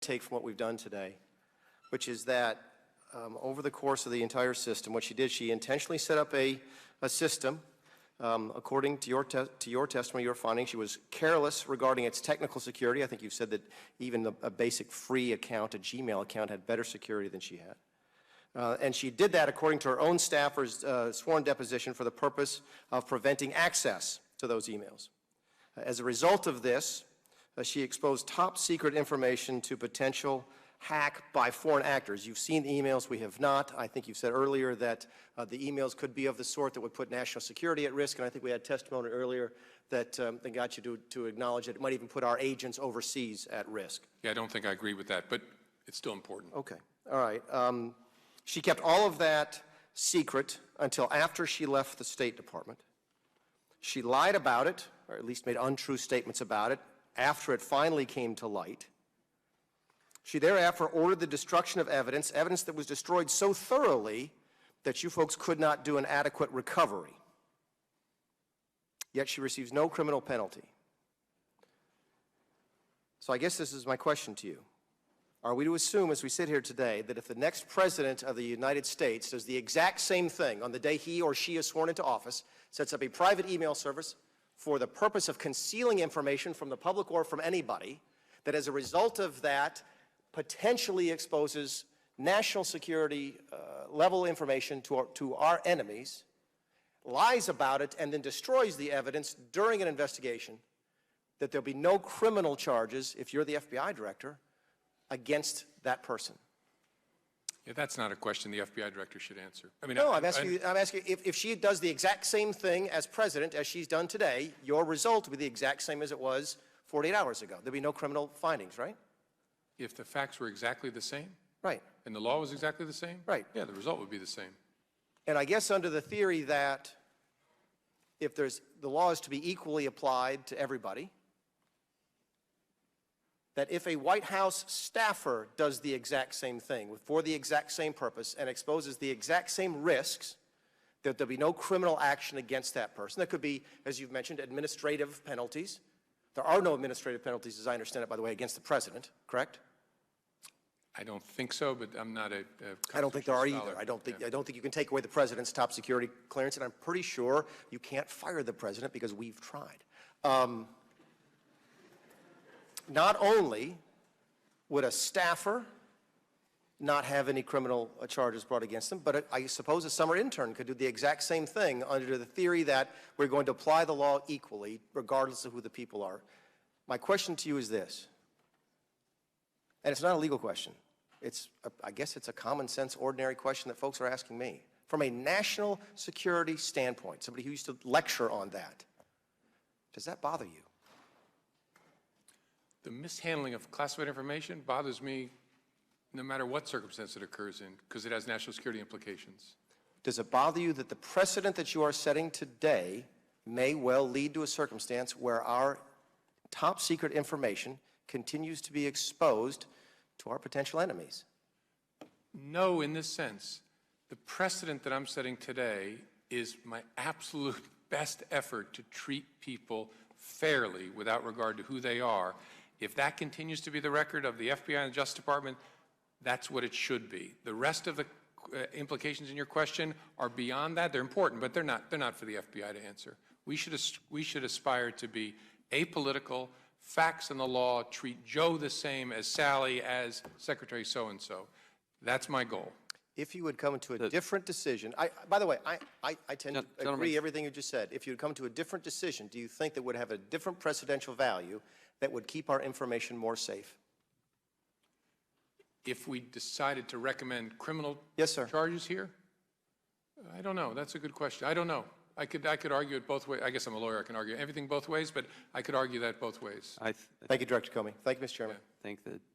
take from what we've done today, which is that over the course of the entire system, what she did, she intentionally set up a system. According to your testimony, your findings, she was careless regarding its technical security. I think you've said that even a basic free account, a Gmail account, had better security than she had. And she did that according to her own staffer's sworn deposition for the purpose of preventing access to those emails. As a result of this, she exposed top secret information to potential hack by foreign actors. You've seen the emails, we have not. I think you said earlier that the emails could be of the sort that would put national security at risk, and I think we had testimony earlier that got you to acknowledge that it might even put our agents overseas at risk. Yeah, I don't think I agree with that, but it's still important. Okay, all right. She kept all of that secret until after she left the State Department. She lied about it, or at least made untrue statements about it, after it finally came to light. She thereafter ordered the destruction of evidence that was destroyed so thoroughly that you folks could not do an adequate recovery. Yet she receives no criminal penalty. So I guess this is my question to you. Are we to assume, as we sit here today, that if the next president of the United States does the exact same thing on the day he or she is sworn into office, sets up a private email service for the purpose of concealing information from the public or from anybody, that as a result of that potentially exposes national security level information to our enemies, lies about it, and then destroys the evidence during an investigation, that there'll be no criminal charges, if you're the FBI director, against that person? Yeah, that's not a question the FBI director should answer. I mean, no, I'm asking if she does the exact same thing as president as she's done today, your result will be the exact same as it was 48 hours ago. There'll be no criminal findings, right? If the facts were exactly the same? Right. And the law was exactly the same? Right. Yeah, the result would be the same. And I guess under the theory that if the law is to be equally applied to everybody, that if a White House staffer does the exact same thing for the exact same purpose and exposes the exact same risks, that there'll be no criminal action against that person. That could be, as you've mentioned, administrative penalties. There are no administrative penalties, as I understand it, by the way, against the president, correct? I don't think so, but I'm not a I don't think there are scholar. either. I don't think you can take away the president's top security clearance, and I'm pretty sure you can't fire the president because we've tried. Not only would a staffer not have any criminal charges brought against them, but I suppose a summer intern could do the exact same thing under the theory that we're going to apply the law equally, regardless of who the people are. My question to you is this, and it's not a legal question. I guess it's a common sense, ordinary question that folks are asking me. From a national security standpoint, somebody who used to lecture on that, does that bother you? The mishandling of classified information bothers me no matter what circumstance it occurs in, because it has national security implications. Does it bother you that the precedent that you are setting today may well lead to a circumstance where our top secret information continues to be exposed to our potential enemies? No, in this sense. The precedent that I'm setting today is my absolute best effort to treat people fairly without regard to who they are. If that continues to be the record of the FBI and the Justice Department, that's what it should be. The rest of the implications in your question are beyond that. They're important, but they're not for the FBI to answer. We should aspire to be apolitical, facts and the law, treat Joe the same as Sally, as Secretary so-and-so. That's my goal. If you would come to a different decision, by the way, I tend to agree everything you just said. If you would come to a different decision, do you think that would have a different precedential value that would keep our information more safe? If we decided to recommend criminal charges here? I don't know. That's a good question. I don't know. I could argue it both ways. I guess I'm a lawyer. I can argue everything both ways, but I could argue that both ways. Thank you, Director Comey. Thank you, Mr. Chairman. I think that